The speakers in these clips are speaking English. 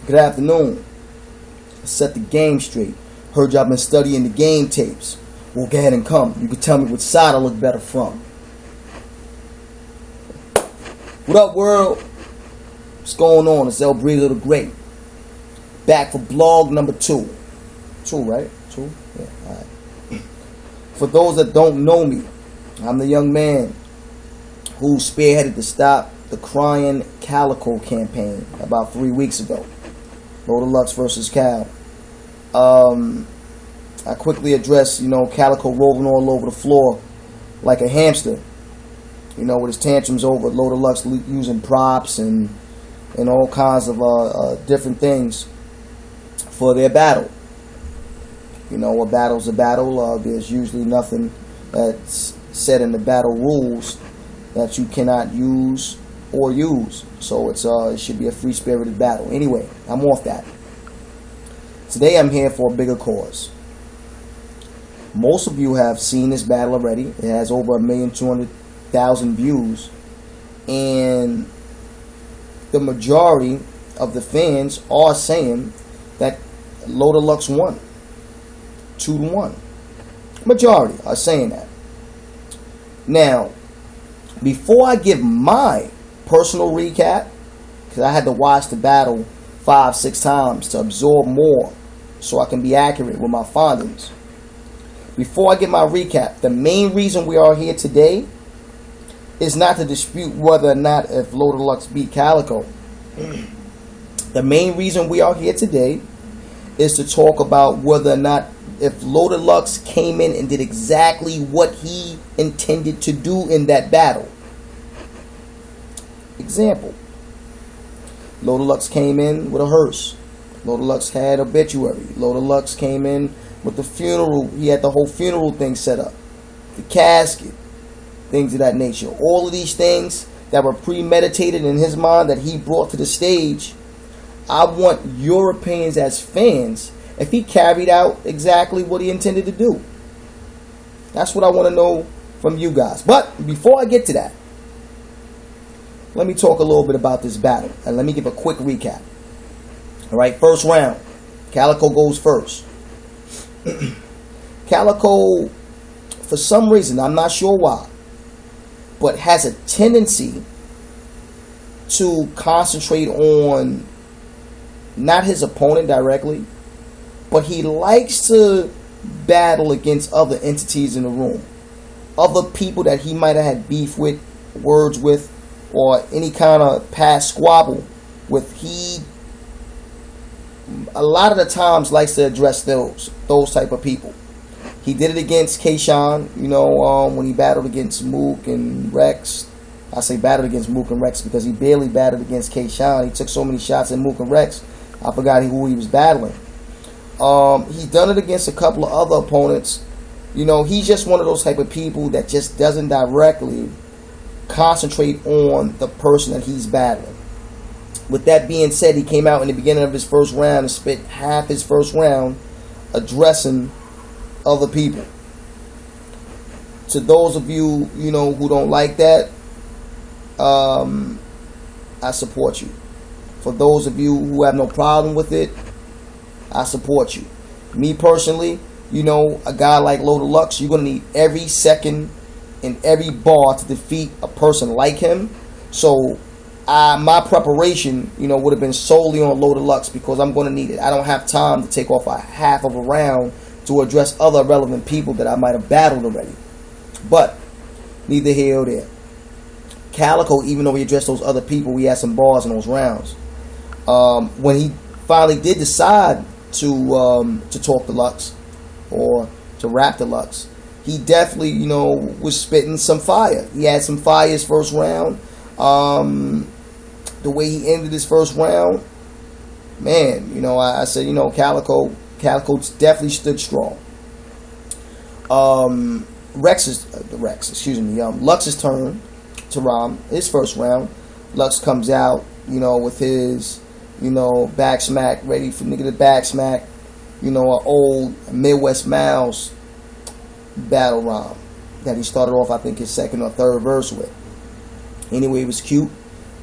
Good afternoon. Set the game straight. Heard y'all been studying the game tapes. Well, go ahead and come. You can tell me which side I look better from. What up, world? What's going on? It's El Breeder the Great. Back for blog number 2. 2, right? 2? Yeah, alright. For those that don't know me, I'm the young man who spearheaded the Stop the Crying Calicoe campaign about 3 weeks ago. Low Deluxe versus Cal. I quickly addressed, Calicoe rolling all over the floor like a hamster. With his tantrums over Low Deluxe using props and all kinds of different things for their battle. A battle's a battle. There's usually nothing that's said in the battle rules that you cannot use or use. So it should be a free-spirited battle. Anyway, I'm off that. Today I'm here for a bigger cause. Most of you have seen this battle already. It has over 1,200,000 views. And the majority of the fans are saying that Low Deluxe won. 2-1. Majority are saying that. Now, before I give my personal recap, because I had to watch the battle 5-6 times to absorb more so I can be accurate with my findings. Before I give my recap, the main reason we are here today is not to dispute whether or not if Low Deluxe beat Calicoe. The main reason we are here today is to talk about whether or not if Low Deluxe came in and did exactly what he intended to do in that battle. Example. Low Deluxe came in with a hearse. Low Deluxe had obituary. Low Deluxe came in with the funeral. He had the whole funeral thing set up. The casket. Things of that nature. All of these things that were premeditated in his mind that he brought to the stage. I want your opinions as fans if he carried out exactly what he intended to do. That's what I want to know from you guys. But before I get to that, let me talk a little bit about this battle. And let me give a quick recap. Alright, first round. Calicoe goes first. Calicoe, for some reason, I'm not sure why, but has a tendency to concentrate on not his opponent directly, but he likes to battle against other entities in the room. Other people that he might have had beef with, words with, or any kind of past squabble with. He, a lot of the times, likes to address those type of people. He did it against K-Shine, when he battled against Mook and Rex. I say battled against Mook and Rex because he barely battled against K-Shine. He took so many shots at Mook and Rex, I forgot who he was battling. He's done it against a couple of other opponents. He's just one of those type of people that just doesn't directly concentrate on the person that he's battling. With that being said, he came out in the beginning of his first round and spent half his first round addressing other people. To those of you, who don't like that, I support you. For those of you who have no problem with it, I support you. Me personally, a guy like Low Deluxe, you're going to need every second and every bar to defeat a person like him. So my preparation, would have been solely on Low Deluxe because I'm going to need it. I don't have time to take off a half of a round to address other relevant people that I might have battled already. But neither here or there. Calicoe, even though he addressed those other people, he had some bars in those rounds. When he finally did decide to talk Deluxe or to rap Deluxe, he definitely, was spitting some fire. He had some fire his first round. The way he ended his first round, man, I said, Calicoe definitely stood strong. Lux's turn to rhyme his first round. Lux comes out, with his, back smack, ready for nigga to back smack, an old Midwest Mouse battle rhyme that he started off, I think, his second or third verse with. Anyway, it was cute.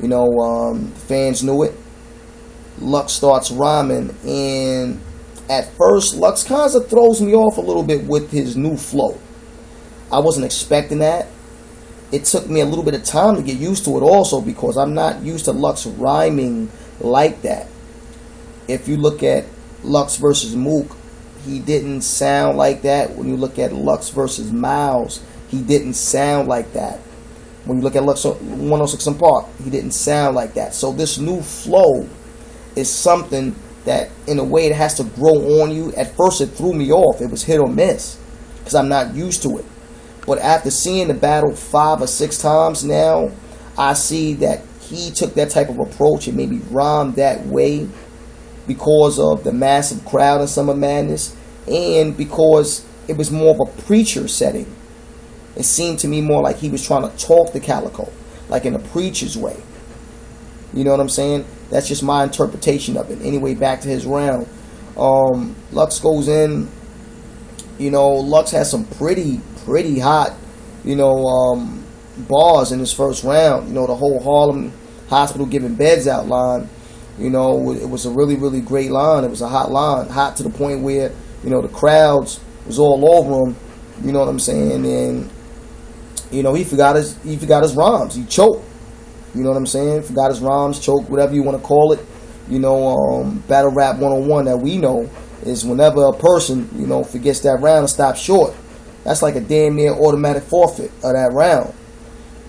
The fans knew it. Lux starts rhyming, and at first Lux kind of throws me off a little bit with his new flow. I wasn't expecting that. It took me a little bit of time to get used to it also, because I'm not used to Lux rhyming like that. If you look at Lux versus Mook, he didn't sound like that. When you look at Lux versus Miles, he didn't sound like that. When you look at Lux 106 & Park, he didn't sound like that. So this new flow is something that, in a way, it has to grow on you. At first, it threw me off. It was hit or miss, because I'm not used to it. But after seeing the battle 5 or 6 times now, I see that he took that type of approach and maybe rhymed that way because of the massive crowd in Summer Madness, and because it was more of a preacher setting. It seemed to me more like he was trying to talk to Calicoe, like in a preacher's way. You know what I'm saying? That's just my interpretation of it. Anyway, back to his round. Lux goes in. Lux has some pretty hot, bars in his first round. The whole Harlem Hospital giving beds out line. It was a really, really great line. It was a hot line. Hot to the point where, the crowds was all over him. You know what I'm saying? And, he forgot his rhymes. He choked. You know what I'm saying? Forgot his rhymes, choked, whatever you want to call it. Battle rap 101 that we know is whenever a person, forgets that round and stops short. That's like a damn near automatic forfeit of that round.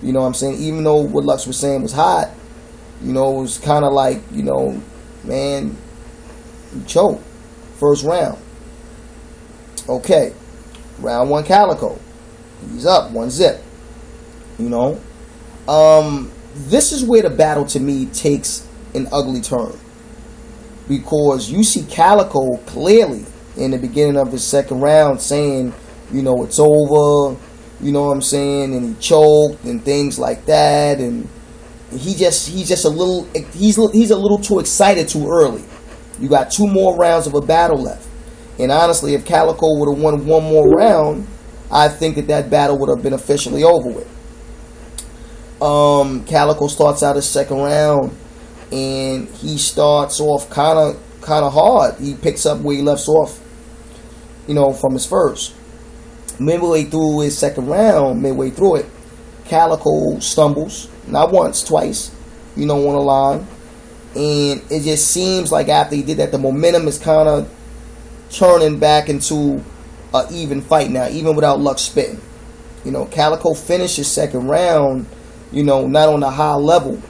You know what I'm saying? Even though what Lux was saying was hot, it was kind of like, man, you choked. First round. Okay. Round 1, Calicoe. He's up 1-0. This is where the battle to me takes an ugly turn, because you see Calicoe clearly in the beginning of his second round saying, it's over, you know what I'm saying, and he choked and things like that, and he's a little too excited too early. You got 2 more rounds of a battle left, and honestly, if Calicoe would have won 1 more round, I think that battle would have been officially over with. Calicoe starts out his second round, and he starts off kind of hard. He picks up where he left off, from his first. Midway through his second round, midway through it, Calicoe stumbles, not once, twice, on the line, and it just seems like after he did that, the momentum is kind of turning back into an even fight now, even without Lux spitting. Calicoe finished his second round, not on a high level.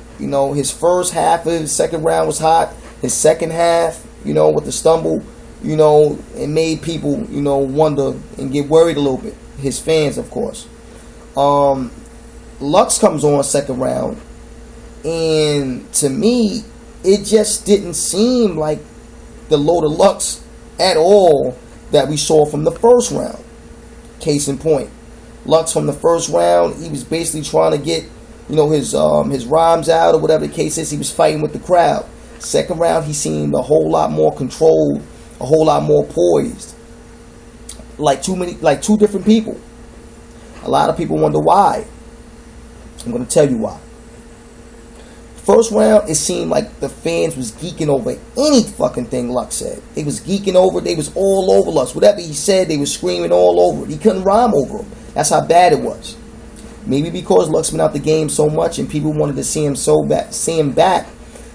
His first half of his second round was hot. His second half, with the stumble, it made people, wonder and get worried a little bit. His fans, of course. Lux comes on second round, and to me, it just didn't seem like the load of Lux at all that we saw from the first round. Case in point, Lux from the first round, he was basically trying to get his rhymes out or whatever the case is. He was fighting with the crowd. Second round, he seemed a whole lot more controlled, a whole lot more poised. Like 2 different people. A lot of people wonder why. I'm going to tell you why. First round, it seemed like the fans was geeking over any fucking thing Lux said. They was geeking over. They was all over Lux. Whatever he said, they was screaming all over it. He couldn't rhyme over him. That's how bad it was. Maybe because Lux been out the game so much and people wanted to see him back,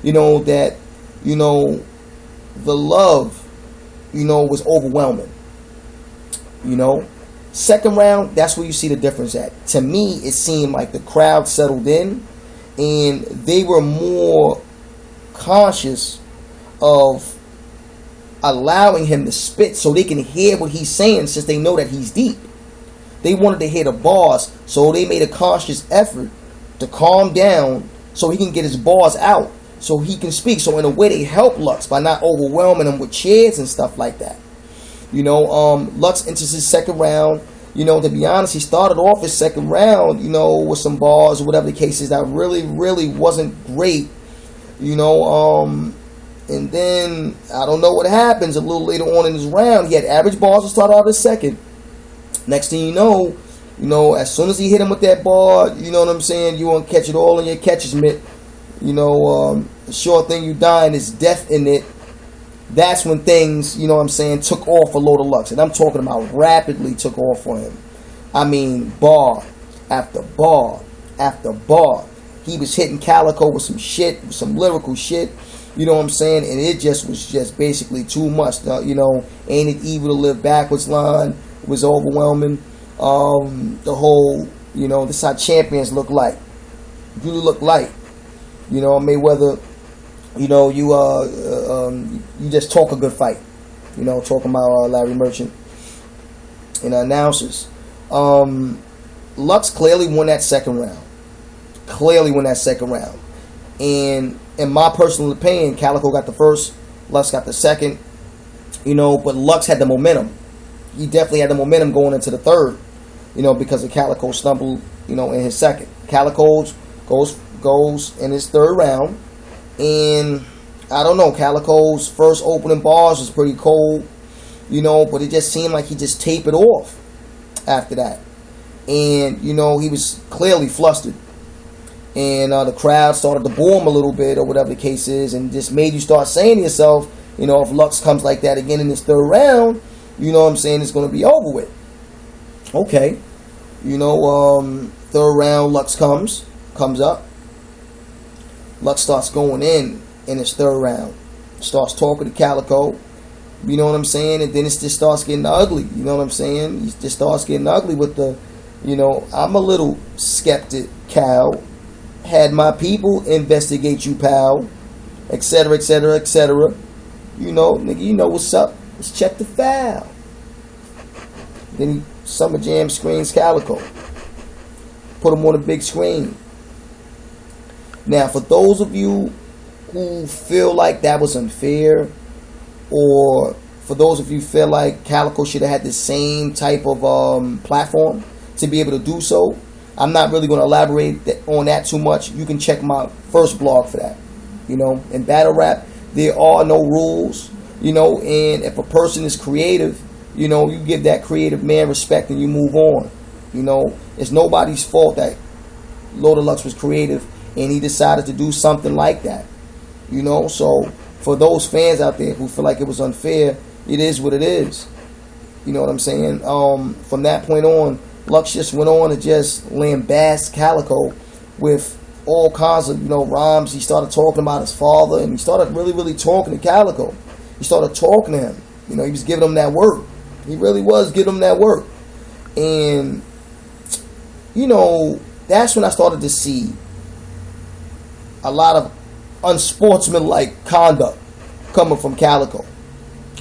that, the love, was overwhelming. Second round, that's where you see the difference at. To me, it seemed like the crowd settled in and they were more conscious of allowing him to spit so they can hear what he's saying, since they know that he's deep. They wanted to hear the bars, so they made a conscious effort to calm down so he can get his bars out, so he can speak. So in a way, they help Lux by not overwhelming him with cheers and stuff like that. Lux enters his second round. To be honest, he started off his second round, with some bars or whatever the case is that really, really wasn't great. And then, I don't know what happens a little later on in his round. He had average bars to start out his second. Next thing you know, as soon as he hit him with that bar, you know what I'm saying, you want to catch it all in your catcher's mitt. the sure thing you die and it's death in it, that's when things, you know what I'm saying, took off for Loaded Lux. And I'm talking about rapidly took off for him. I mean, bar after bar after bar. He was hitting Calicoe with some shit, with some lyrical shit. You know what I'm saying? And it just was just basically too much. You know, ain't it evil to live backwards line was overwhelming. The whole, you know, this is how champions look like. Really look like. You know, Mayweather, you know, you just talk a good fight. You know, talking about Larry Merchant and announcers. Lux clearly won that second round. Clearly won that second round. And in my personal opinion, Calicoe got the first, Lux got the second. You know, but Lux had the momentum. He definitely had the momentum going into the third. You know, because of Calicoe stumbled, you know, in his second. Calicoe goes in his third round. And I don't know, Calicoe's first opening bars was pretty cold. You know, but it just seemed like he just tapered off after that. And, you know, he was clearly flustered. And the crowd started to boo him a little bit, or whatever the case is, and just made you start saying to yourself, you know, if Lux comes like that again in this third round, you know what I'm saying, it's going to be over with. Okay. You know, third round, Lux comes up. Lux starts going in his third round. Starts talking to Calicoe. You know what I'm saying? And then it just starts getting ugly. You know what I'm saying? He just starts getting ugly with the, you know, I'm a little skeptic, Cal. Had my people investigate you, pal. Etc., etc., etc. You know, nigga, you know what's up. Let's check the file. Then he Summer Jam screens Calicoe. Put him on a big screen. Now, for those of you who feel like that was unfair, or for those of you who feel like Calicoe should have had the same type of platform to be able to do so, I'm not really going to elaborate on that too much. You can check my first blog for that. You know, in battle rap, there are no rules. You know, and if a person is creative, you know, you give that creative man respect and you move on. You know, it's nobody's fault that Loaded Lux was creative and he decided to do something like that. You know, so for those fans out there who feel like it was unfair, it is what it is. You know what I'm saying? From that point on, Lux just went on to just lambast Calicoe with all kinds of, you know, rhymes. He started talking about his father, and he started really, really talking to Calicoe. He started talking to him. You know, he was giving him that work. He really was giving him that work. And, you know, that's when I started to see a lot of unsportsmanlike conduct coming from Calicoe.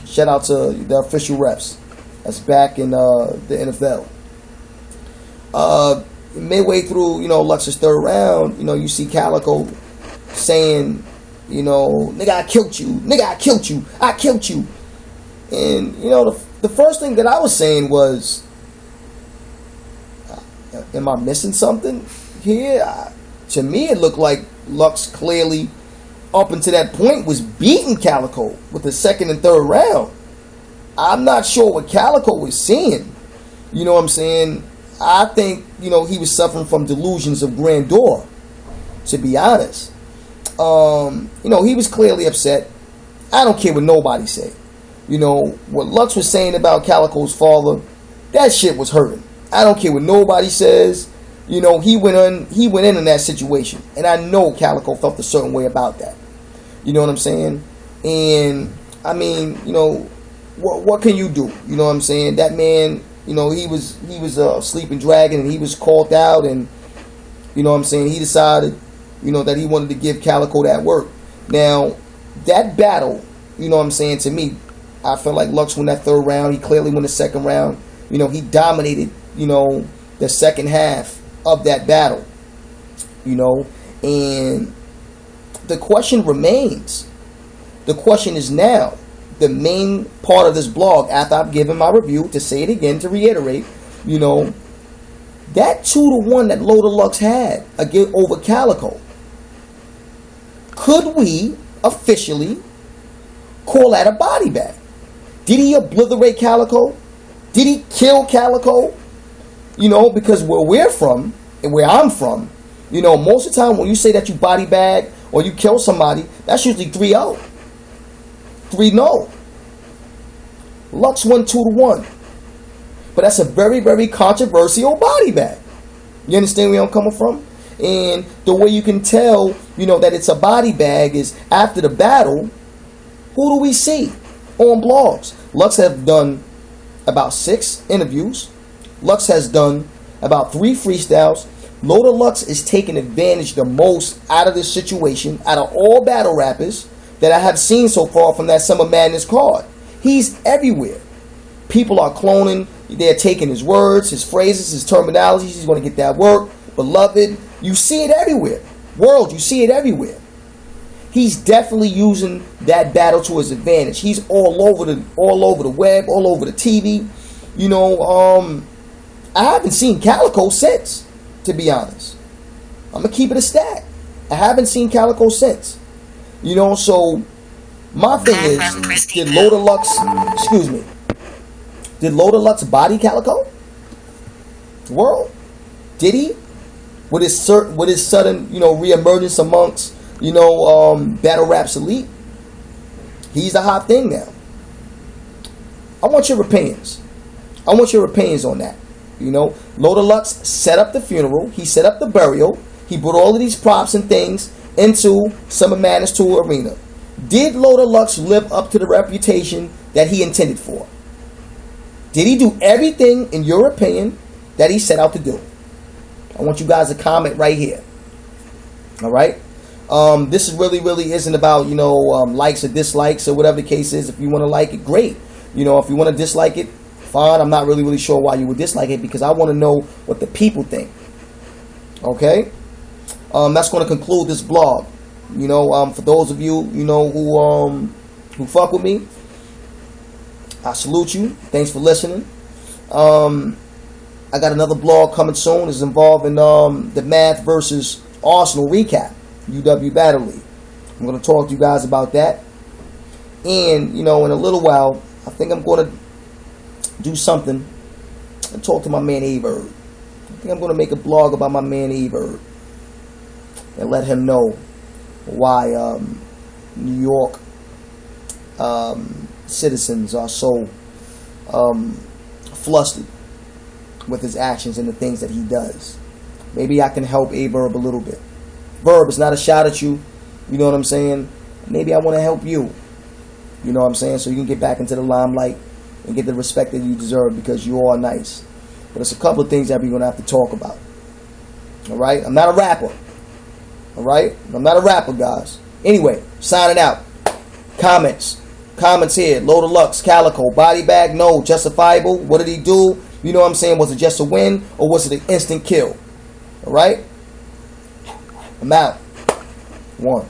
Shout out to the official refs that's back in the NFL. Midway through, you know, Lux's third round, you know, you see Calicoe saying, you know, nigga, I killed you. Nigga, I killed you. I killed you. And, you know, the first thing that I was saying was, am I missing something here? To me, it looked like Lux clearly, up until that point, was beating Calicoe with the second and third round. I'm not sure what Calicoe was seeing. You know what I'm saying? I think, you know, he was suffering from delusions of grandeur, to be honest. You know, he was clearly upset. I don't care what nobody say. You know, what Lux was saying about Calicoe's father, that shit was hurting. I don't care what nobody says. You know, he went in that situation. And I know Calicoe felt a certain way about that. You know what I'm saying? And, I mean, you know, what can you do? You know what I'm saying? That man, you know, he was a sleeping dragon, and he was called out, and, you know what I'm saying, he decided, you know, that he wanted to give Calicoe that work. Now, that battle, you know what I'm saying, to me, I felt like Lux won that third round. He clearly won the second round. You know, he dominated, you know, the second half of that battle. You know, and the question remains. The question is now, the main part of this blog, after I've given my review, to say it again, to reiterate, you know, that 2-1 that Loaded Lux had again over Calicoe, could we officially call that a body bag? Did he obliterate Calicoe? Did he kill Calicoe? You know, because where we're from and where I'm from, you know, most of the time when you say that you body bag or you kill somebody, that's usually 3-0. 3-0. Lux won 2-1. But that's a very, very controversial body bag. You understand where I'm coming from? And the way you can tell, that it's a body bag is after the battle, who do we see on blogs? Lux have done about 6 interviews. Lux has done about 3 freestyles. Loda Lux is taking advantage the most out of this situation, out of all battle rappers that I have seen so far from that Summer Madness card. He's everywhere. People are cloning. They're taking his words, his phrases, his terminologies. He's going to get that work. Beloved. You see it everywhere. World, you see it everywhere. He's definitely using that battle to his advantage. He's all over the web, all over the TV. I haven't seen Calicoe since, to be honest. I'm going to keep it a stat. I haven't seen Calicoe since. So my thing is, did Loda Lux body Calicoe? World? Did he? With his sudden, reemergence amongst, battle raps elite? He's the hot thing now. I want your opinions. I want your opinions on that. Loda Lux set up the funeral. He set up the burial. He brought all of these props and things into Summer Madness 2 arena. Did Loda Lux live up to the reputation that he intended for? Did he do everything, in your opinion, that he set out to do? I want you guys to comment right here. All right? This is really isn't about, likes or dislikes or whatever the case is. If you want to like it, great. If you want to dislike it, fine. I'm not really sure why you would dislike it, because I want to know what the people think. Okay? That's going to conclude this blog. For those of you, who fuck with me, I salute you. Thanks for listening. I got another blog coming soon. It's involving the Math versus Arsenal recap, UW Battle League. I'm going to talk to you guys about that. And, in a little while, I think I'm going to do something and talk to my man A-Bird. I think I'm going to make a blog about my man A-Bird and let him know why New York citizens are so flustered with his actions and the things that he does. Maybe I can help A-Verb a little bit. Verb, it's not a shot at you. You know what I'm saying? Maybe I want to help you. You know what I'm saying? So you can get back into the limelight and get the respect that you deserve, because you are nice. But it's a couple of things that we're going to have to talk about. Alright? I'm not a rapper. Alright? I'm not a rapper, guys. Anyway, signing out. Comments here. Loda Lux, Calicoe, body bag, no. Justifiable. What did he do? You know what I'm saying? Was it just a win, or was it an instant kill? Alright? I'm out. 1.